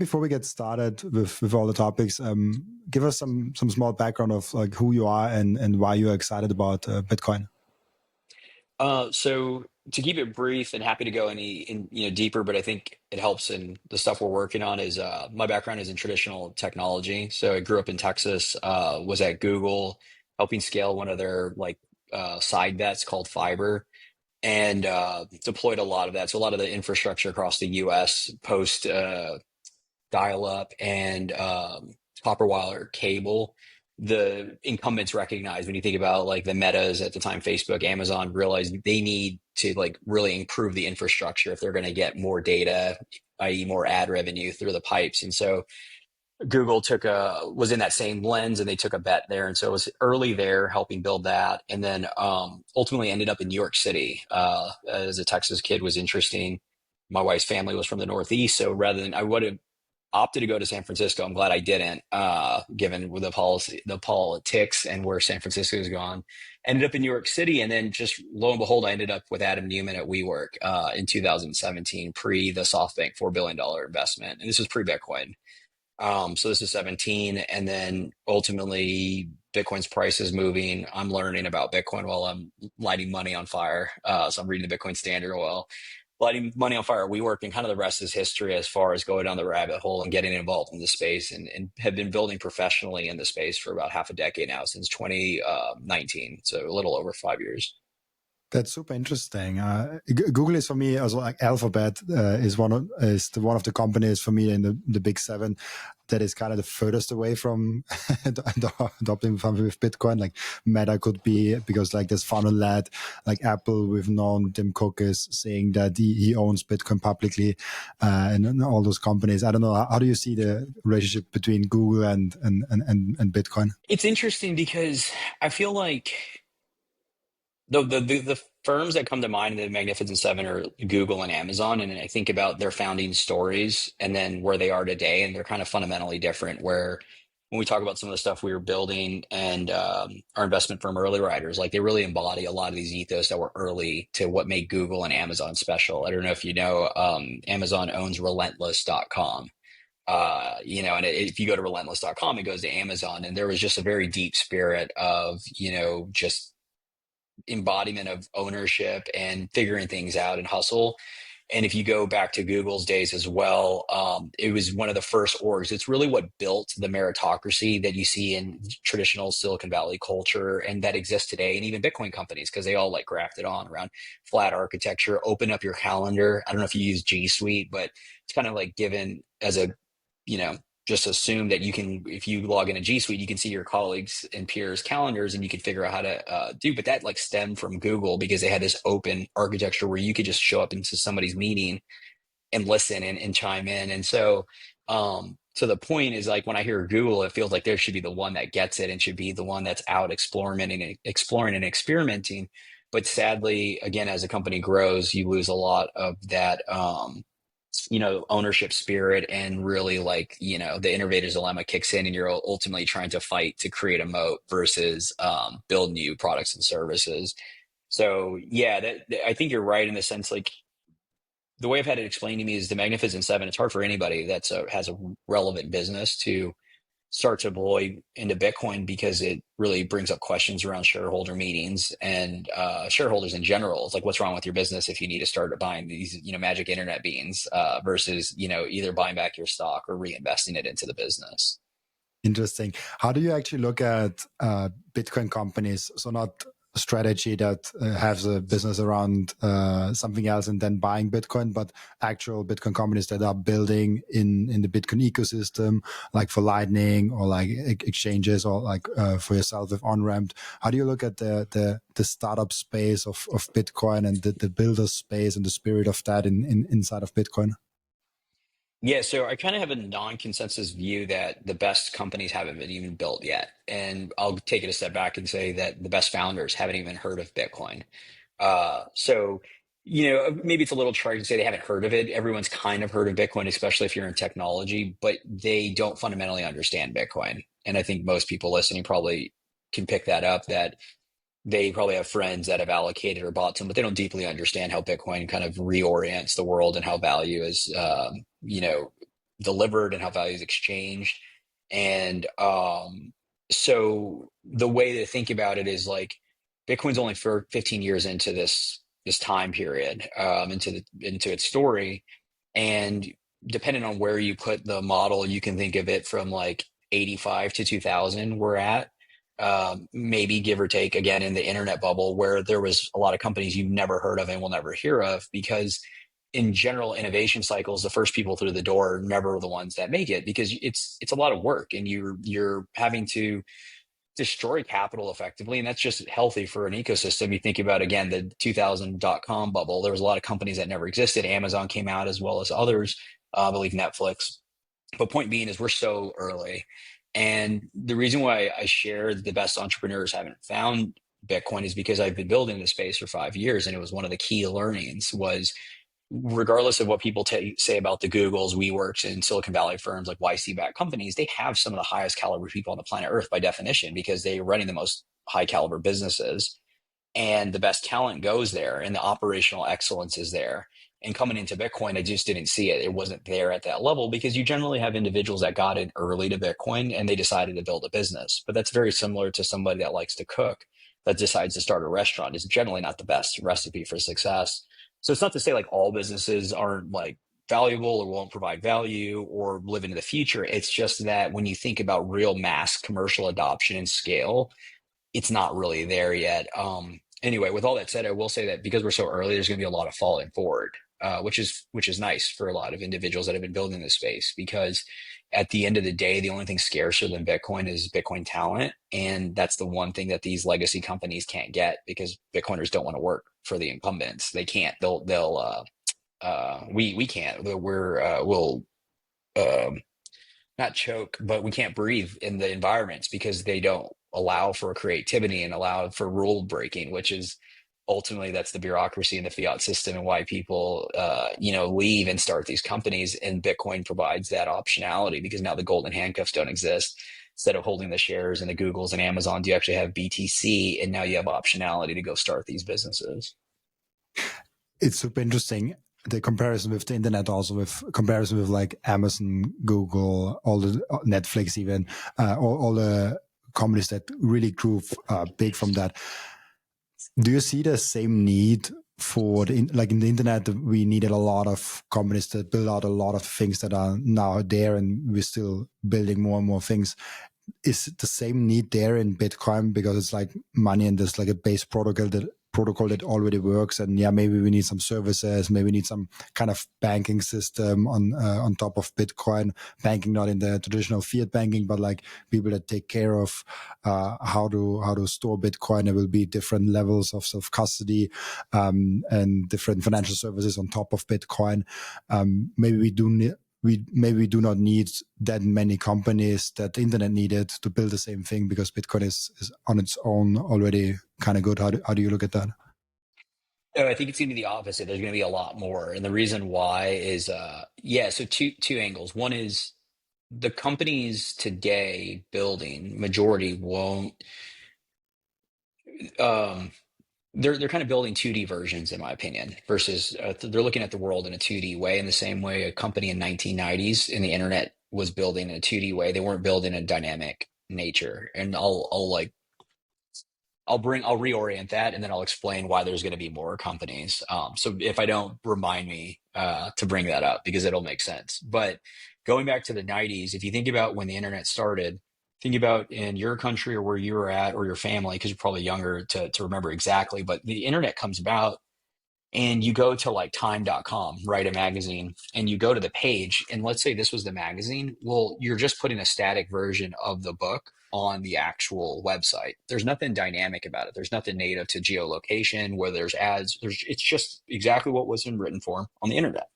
before we get started with all the topics, give us some small background of like who you are and why you are excited about Bitcoin. So to keep it brief and happy to go any deeper, but I think it helps in the stuff we're working on is my background is in traditional technology. So I grew up in Texas, was at Google, helping scale one of their side bets called fiber, and deployed a lot of that. So a lot of the infrastructure across the U.S. post dial-up and copper wire cable. The incumbents recognize when you think about like the Metas at the time, Facebook, Amazon, realized they need to like really improve the infrastructure if they're going to get more data, i.e., more ad revenue through the pipes. And so Google was in that same lens, and they took a bet there. And so it was early there helping build that, and then ultimately ended up in New York City. As a Texas kid was interesting. My wife's family was from the Northeast, so rather than I would have opted to go to San Francisco. I'm glad I didn't, given with the politics and where San Francisco has gone. Ended up in New York City, and then just lo and behold, I ended up with Adam Newman at WeWork in 2017, pre the SoftBank $4 billion investment, and this was pre Bitcoin. So this is 17, and then ultimately Bitcoin's price is moving. I'm learning about Bitcoin while I'm lighting money on fire. So I'm reading the Bitcoin Standard while lighting money on fire. We work, and kind of the rest is history as far as going down the rabbit hole and getting involved in the space, and have been building professionally in the space for about half a decade now, since 2019. So a little over 5 years. That's super interesting. Google is for me also like Alphabet is one of the companies for me in the big seven that is kind of the furthest away from adopting something with Bitcoin. Like Meta could be, because like there's funnel led, like Apple, we've known Tim Cook is saying that he owns Bitcoin publicly, and all those companies. I don't know. How do you see the relationship between Google and Bitcoin? It's interesting because I feel like the firms that come to mind in the Magnificent Seven are Google and Amazon, and I think about their founding stories and then where they are today, and they're kind of fundamentally different. Where when we talk about some of the stuff we were building and our investment firm Early Riders, like they really embody a lot of these ethos that were early to what made Google and Amazon special. I don't know if you know, Amazon owns Relentless.com. And if you go to Relentless.com, it goes to Amazon, and there was just a very deep spirit of just embodiment of ownership and figuring things out and hustle. And if you go back to Google's days as well, it was one of the first orgs. It's really what built the meritocracy that you see in traditional Silicon Valley culture and that exists today, and even Bitcoin companies, because they all like grafted on around flat architecture. Open up your calendar. I don't know if you use G Suite, but it's kind of like given as a, just assume that you can, if you log in a G Suite, you can see your colleagues and peers' calendars, and you can figure out how to do. But that like stemmed from Google, because they had this open architecture where you could just show up into somebody's meeting and listen and chime in. And so, so the point is, like, when I hear Google, it feels like there should be the one that gets it and should be the one that's out exploring and experimenting. But sadly, again, as a company grows, you lose a lot of that, ownership spirit, and really the innovator's dilemma kicks in, and you're ultimately trying to fight to create a moat versus build new products and services. So yeah, I think you're right in the sense, like, the way I've had it explained to me is the Magnificent Seven. It's hard for anybody that has a relevant business to start to deploy into Bitcoin, because it really brings up questions around shareholder meetings and shareholders in general. It's like, what's wrong with your business if you need to start buying these, magic internet beans versus, either buying back your stock or reinvesting it into the business. Interesting. How do you actually look at Bitcoin companies? So not a strategy that has a business around something else and then buying Bitcoin, but actual Bitcoin companies that are building in the Bitcoin ecosystem, like for Lightning or like exchanges, or like for yourself with on-ramped. How do you look at the startup space of Bitcoin and the builder space and the spirit of that inside of Bitcoin? Yeah, so I kind of have a non-consensus view that the best companies haven't been even built yet. And I'll take it a step back and say that the best founders haven't even heard of Bitcoin. So, maybe it's a little trite to say they haven't heard of it. Everyone's kind of heard of Bitcoin, especially if you're in technology, but they don't fundamentally understand Bitcoin. And I think most people listening probably can pick that up, that they probably have friends that have allocated or bought some, but they don't deeply understand how Bitcoin kind of reorients the world and how value is, delivered and how value is exchanged. And so the way to think about it is like Bitcoin's only for 15 years into this time period, into its story. And depending on where you put the model, you can think of it from like 85 to 2000 we're at. Maybe give or take again in the internet bubble where there was a lot of companies you've never heard of and will never hear of because in general innovation cycles, the first people through the door are never the ones that make it because it's a lot of work and you're having to destroy capital effectively, and that's just healthy for an ecosystem. You think about again the 2000.com bubble. There was a lot of companies that never existed. Amazon came out as well as others, I believe Netflix. But point being is we're so early, and the reason why I share the best entrepreneurs haven't found Bitcoin is because I've been building this space for 5 years, and it was one of the key learnings was regardless of what people say about the Googles, WeWorks, and Silicon Valley firms like YC-backed companies, they have some of the highest caliber people on the planet Earth by definition because they're running the most high caliber businesses and the best talent goes there and the operational excellence is there. And coming into Bitcoin, I just didn't see it. It wasn't there at that level because you generally have individuals that got in early to Bitcoin and they decided to build a business. But that's very similar to somebody that likes to cook that decides to start a restaurant. It's generally not the best recipe for success. So it's not to say like all businesses aren't like valuable or won't provide value or live into the future. It's just that when you think about real mass commercial adoption and scale, it's not really there yet. Anyway, with all that said, I will say that because we're so early, there's going to be a lot of falling forward, which is nice for a lot of individuals that have been building this space. Because at the end of the day, the only thing scarcer than Bitcoin is Bitcoin talent, and that's the one thing that these legacy companies can't get because Bitcoiners don't want to work for the incumbents. They can't. We can't. We'll not choke, but we can't breathe in the environments because they don't allow for creativity and allow for rule breaking, which is ultimately that's the bureaucracy and the fiat system and why people, leave and start these companies. And Bitcoin provides that optionality because now the golden handcuffs don't exist. Instead of holding the shares in the Googles and Amazons, you actually have BTC, and now you have optionality to go start these businesses. It's super interesting. The comparison with the internet, also with comparison with like Amazon, Google, all the Netflix, even all the companies that really grew big from that. Do you see the same need for like in the internet? We needed a lot of companies that build out a lot of things that are now there, and we're still building more and more things. Is the same need there in Bitcoin because it's like money and there's like a base protocol that already works, and yeah, maybe we need some services, maybe we need some kind of banking system on top of Bitcoin banking, not in the traditional fiat banking, but like people that take care of how to store Bitcoin. There will be different levels of self custody and different financial services on top of Bitcoin. Maybe we do not need that many companies that the internet needed to build the same thing because Bitcoin is on its own already kind of good. How do you look at that? No, I think it's going to be the opposite. There's going to be a lot more. And the reason why is, so two angles. One is the companies today building majority won't, um, they're kind of building 2D versions in my opinion versus they're looking at the world in a 2D way in the same way a company in 1990s in the internet was building in a 2D way. They weren't building a dynamic nature. And I'll reorient that and then I'll explain why there's going to be more companies. So if I don't, remind me to bring that up because it'll make sense. But going back to the 90s, if you think about when the internet started, think about in your country or where you were at or your family, because you're probably younger to remember exactly, but the internet comes about and you go to like time.com, write a magazine, and you go to the page, and let's say this was the magazine. Well, you're just putting a static version of the book on the actual website. There's nothing dynamic about it. There's nothing native to geolocation where there's ads. It's just exactly what was in written form on the internet.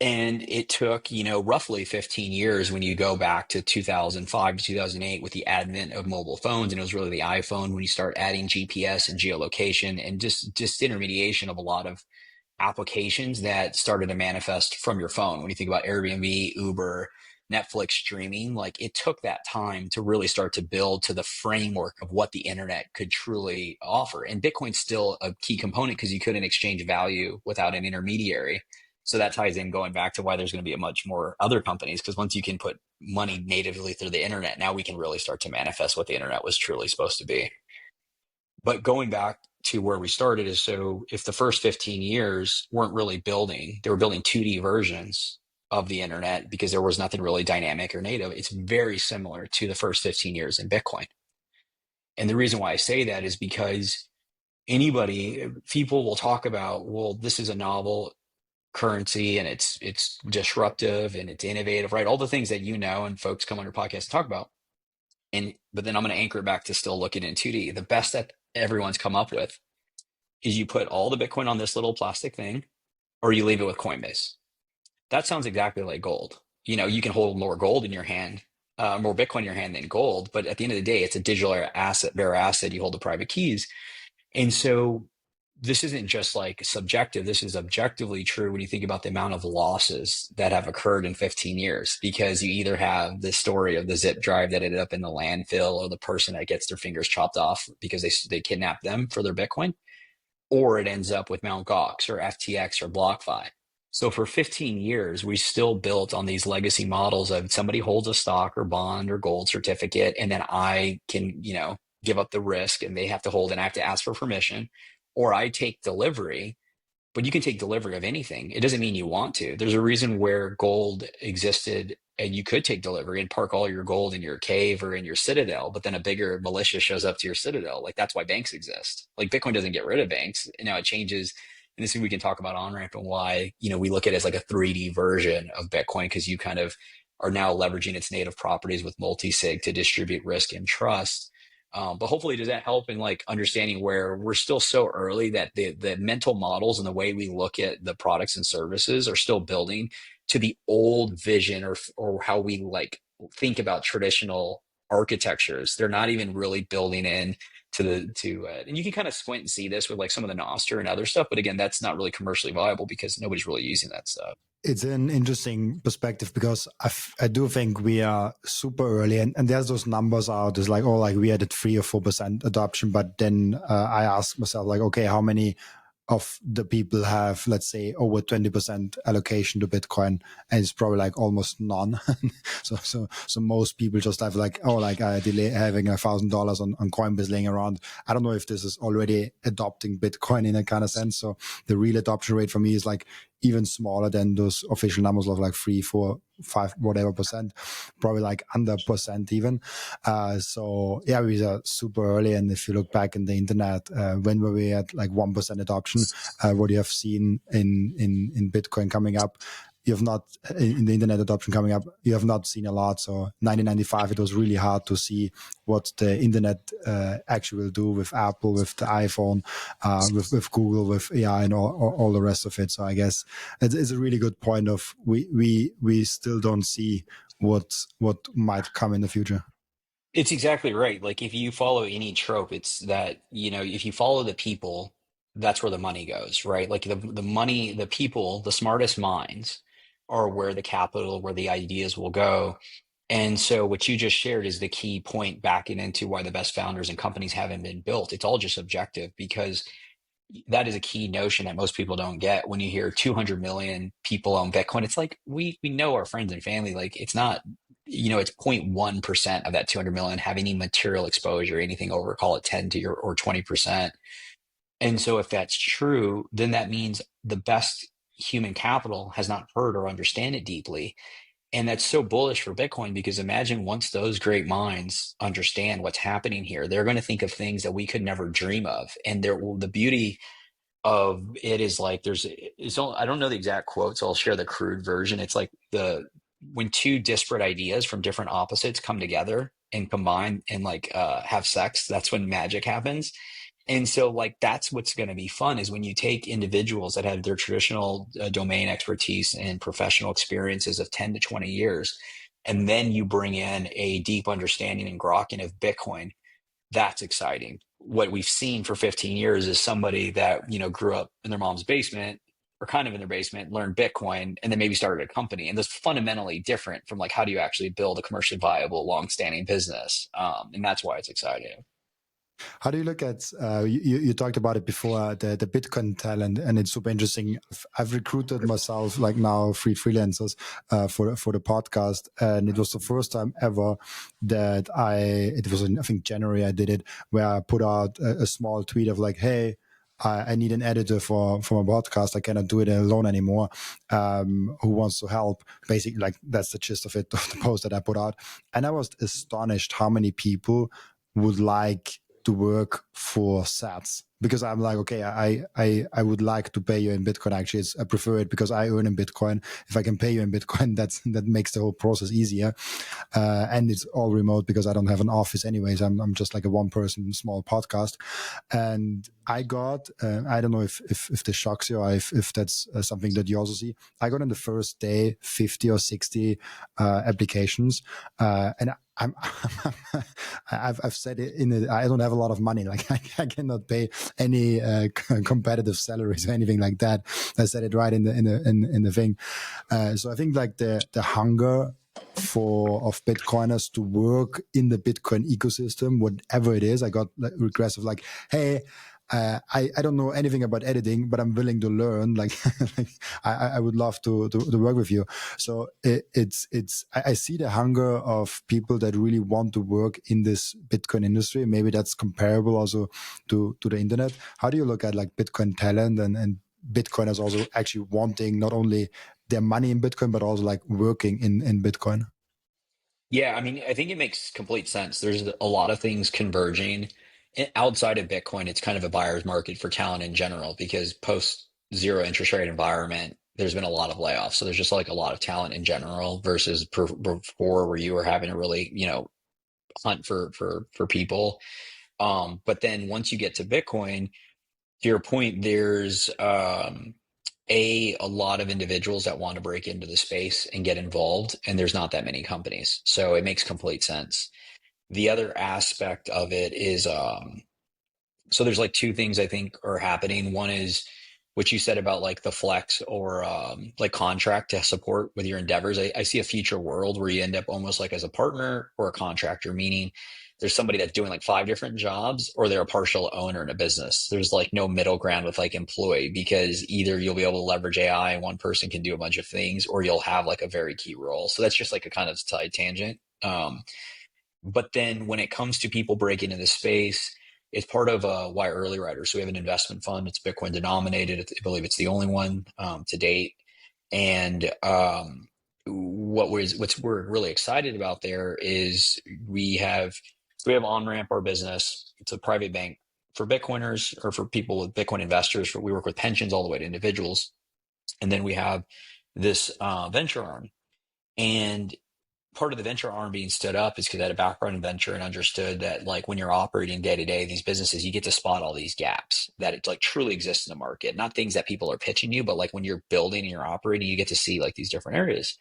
And it took, roughly 15 years when you go back to 2005 to 2008 with the advent of mobile phones. And it was really the iPhone when you start adding GPS and geolocation and just disintermediation of a lot of applications that started to manifest from your phone. When you think about Airbnb, Uber, Netflix streaming, like it took that time to really start to build to the framework of what the internet could truly offer. And Bitcoin's still a key component because you couldn't exchange value without an intermediary. So that ties in going back to why there's going to be a much more other companies, because once you can put money natively through the internet, now we can really start to manifest what the internet was truly supposed to be. But going back to where we started is, so if the first 15 years weren't really building, they were building 2D versions of the internet because there was nothing really dynamic or native. It's very similar to the first 15 years in Bitcoin. And the reason why I say that is because people will talk about, well, this is a novel currency and it's disruptive and it's innovative, right? All the things that and folks come on your podcast to talk about. But then I'm going to anchor it back to still looking in 2D. The best that everyone's come up with is you put all the Bitcoin on this little plastic thing, or you leave it with Coinbase. That sounds exactly like gold. You can hold more gold in your hand, more Bitcoin in your hand than gold, but at the end of the day, it's a digital asset, bare asset. You hold the private keys. And so this isn't just like subjective. This is objectively true when you think about the amount of losses that have occurred in 15 years, because you either have the story of the zip drive that ended up in the landfill, or the person that gets their fingers chopped off because they kidnapped them for their Bitcoin, or it ends up with Mt. Gox or FTX or BlockFi. So for 15 years, we still built on these legacy models of somebody holds a stock or bond or gold certificate, and then I can, give up the risk and they have to hold and I have to ask for permission, or I take delivery. But you can take delivery of anything. It doesn't mean you want to. There's a reason where gold existed and you could take delivery and park all your gold in your cave or in your citadel, but then a bigger militia shows up to your citadel. Like, that's why banks exist. Like, Bitcoin doesn't get rid of banks. And now it changes. And this thing we can talk about on-ramp and why, we look at it as like a 3D version of Bitcoin, because you kind of are now leveraging its native properties with multi-sig to distribute risk and trust. But hopefully, does that help in like understanding where we're still so early that the mental models and the way we look at the products and services are still building to the old vision, or how we like think about traditional architectures. They're not even really building in and you can kind of squint and see this with like some of the Nostr and other stuff. But again, that's not really commercially viable because nobody's really using that stuff. It's an interesting perspective because I do think we are super early, and there's those numbers out. It's like, we had a 3 or 4% adoption, but then I ask myself, like, okay, how many of the people have, let's say, over 20% allocation to Bitcoin? And it's probably like almost none. so most people just have like, I delay having $1,000 on Coinbase laying around. I don't know if this is already adopting Bitcoin in a kind of sense. So the real adoption rate for me is like even smaller than those official numbers of like 3, 4, 5, whatever percent, probably like under percent even. So yeah, we are super early. And if you look back in the internet, when were we at like 1% adoption? What you have seen in Bitcoin coming up, you have not, in the internet adoption coming up, you have not seen a lot. So 1995, it was really hard to see what the internet actually will do with Apple, with the iPhone, with Google, with AI and all the rest of it. So I guess it's a really good point of we still don't see what might come in the future. It's exactly right. Like, if you follow any trope, it's that, if you follow the people, that's where the money goes, right? Like, the money, the people, the smartest minds are where the capital, where the ideas will go. And so what you just shared is the key point backing into why the best founders and companies haven't been built. It's all just subjective, because that is a key notion that most people don't get. When you hear 200 million people own Bitcoin, it's like, we know our friends and family. Like, it's not, it's 0.1% of that 200 million have any material exposure, anything over, call it 10 to or 20%. And so if that's true, then that means the best human capital has not heard or understand it deeply. And that's so bullish for Bitcoin, because imagine once those great minds understand what's happening here, they're going to think of things that we could never dream of. And the beauty of it is like, I don't know the exact quote, so I'll share the crude version. It's like when two disparate ideas from different opposites come together and combine and like have sex, that's when magic happens. And so like, that's what's going to be fun, is when you take individuals that have their traditional domain expertise and professional experiences of 10 to 20 years, and then you bring in a deep understanding and grokking of Bitcoin. That's exciting. What we've seen for 15 years is somebody that, grew up in their mom's basement, or kind of in their basement, learned Bitcoin, and then maybe started a company. And that's fundamentally different from like, how do you actually build a commercially viable, long-standing business? And that's why it's exciting. How do you look at you talked about it before, the Bitcoin talent, and it's super interesting. I've recruited myself like now three freelancers for the podcast, and it was the first time ever that it was in, I think January I did it, where I put out a small tweet of like, hey, I need an editor for my podcast. I cannot do it alone anymore. Who wants to help? Basically, like that's the gist of it, of the post that I put out. And I was astonished how many people would like to work for sats, because I'm like, okay, I would like to pay you in Bitcoin. Actually, I prefer it because I earn in Bitcoin. If I can pay you in Bitcoin, that makes the whole process easier. And it's all remote because I don't have an office anyways. I'm just like a one person small podcast. And I got, I don't know if this shocks you, or if that's something that you also see. I got on the first day 50 or 60 applications, and I've said it I don't have a lot of money. Like I cannot pay any competitive salaries or anything like that. I said it right in the thing. So I think like the hunger of Bitcoiners to work in the Bitcoin ecosystem, whatever it is. I got like requests of like, hey, I don't know anything about editing, but I'm willing to learn. Like, like I would love to work with you. So I see the hunger of people that really want to work in this Bitcoin industry. Maybe that's comparable also to the internet. How do you look at like Bitcoin talent and Bitcoiners also actually wanting not only their money in Bitcoin, but also like working in Bitcoin? Yeah, I mean, I think it makes complete sense. There's a lot of things converging. Outside of Bitcoin, it's kind of a buyer's market for talent in general because post zero interest rate environment, there's been a lot of layoffs. So there's just like a lot of talent in general versus before where you were having to really, hunt for people. But then once you get to Bitcoin, to your point, there's a lot of individuals that want to break into the space and get involved, and there's not that many companies. So it makes complete sense. The other aspect of it is so there's like two things I think are happening. One is what you said about like the flex or like contract to support with your endeavors. I see a future world where you end up almost like as a partner or a contractor, meaning there's somebody that's doing like five different jobs or they're a partial owner in a business. There's like no middle ground with like employee because either you'll be able to leverage AI and one person can do a bunch of things or you'll have like a very key role. So that's just like a kind of side tangent. But then when it comes to people breaking into the space, it's part of Why Early Rider. So we have an investment fund. It's Bitcoin denominated. I believe it's the only one to date. And what's we're really excited about there is we have OnRamp, our business. It's a private bank for Bitcoiners or for people with Bitcoin investors. We work with pensions all the way to individuals. And then we have this venture arm. And part of the venture arm being stood up is because I had a background in venture and understood that like when you're operating day to day, these businesses, you get to spot all these gaps that it like truly exists in the market, not things that people are pitching you, but like when you're building and you're operating, you get to see like these different areas.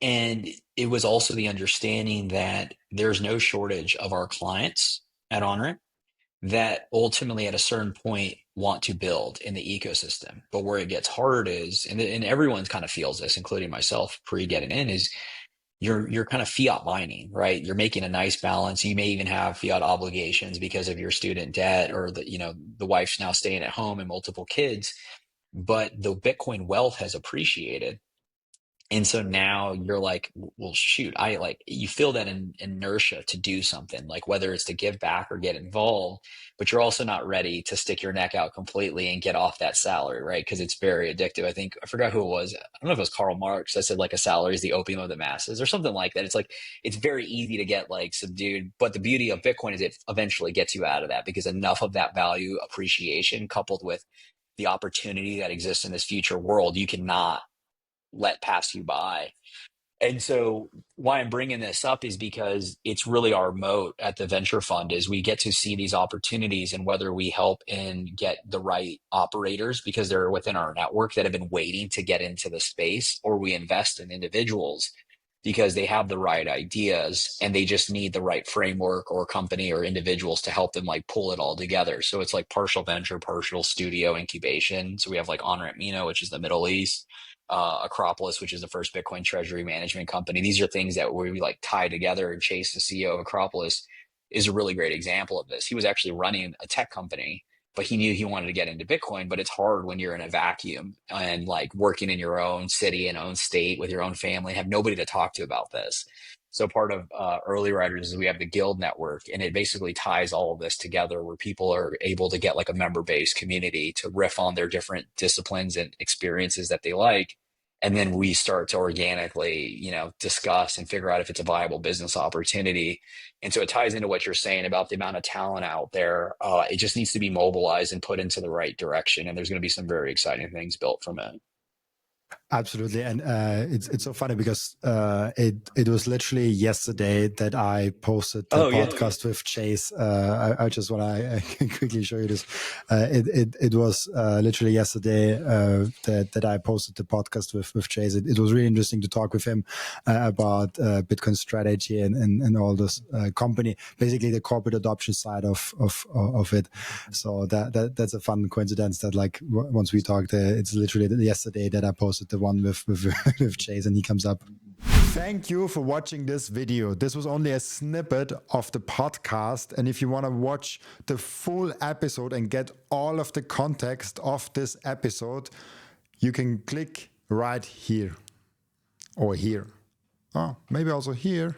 And it was also the understanding that there's no shortage of our clients at Honor that ultimately at a certain point want to build in the ecosystem. But where it gets hard is, and everyone kind of feels this, including myself pre getting in, is you're kind of fiat mining, right? You're making a nice balance. You may even have fiat obligations because of your student debt or the wife's now staying at home and multiple kids, but the Bitcoin wealth has appreciated. And so now you're like, well, shoot, you feel that inertia to do something, like whether it's to give back or get involved, but you're also not ready to stick your neck out completely and get off that salary, right? Because it's very addictive. I think, I forgot who it was. I don't know if it was Karl Marx that said like a salary is the opium of the masses or something like that. It's like, it's very easy to get like subdued, but the beauty of Bitcoin is it eventually gets you out of that because enough of that value appreciation coupled with the opportunity that exists in this future world, you cannot let pass you by. And so why I'm bringing this up is because it's really our moat at the venture fund is we get to see these opportunities and whether we help and get the right operators because they're within our network that have been waiting to get into the space or we invest in individuals because they have the right ideas and they just need the right framework or company or individuals to help them like pull it all together. So it's like partial venture, partial studio incubation. So we have like OnRamp Mino, which is the Middle East, Acropolis, which is the first Bitcoin treasury management company. These are things that we like tie together and chase the CEO of Acropolis. is a really great example of this. He was actually running a tech company, but he knew he wanted to get into Bitcoin. But it's hard when you're in a vacuum and like working in your own city and own state with your own family, have nobody to talk to about this. So part of early riders is we have the guild network, and it basically ties all of this together where people are able to get like a member-based community to riff on their different disciplines and experiences that they like. And then we start to organically, discuss and figure out if it's a viable business opportunity. And so it ties into what you're saying about the amount of talent out there. It just needs to be mobilized and put into the right direction. And there's going to be some very exciting things built from it. Absolutely, and it's so funny because it was literally yesterday that I posted the podcast with Chase. I just want to quickly show you this. It was literally yesterday that I posted the podcast with Chase. It was really interesting to talk with him about Bitcoin strategy and all this company, basically the corporate adoption side of it. So that's a fun coincidence that like once we talked, it's literally yesterday that I posted the one with Chase, and he comes up. Thank you for watching this video. This was only a snippet of the podcast, and if you want to watch the full episode and get all of the context of this episode, you can click right here or here. Oh, maybe also here.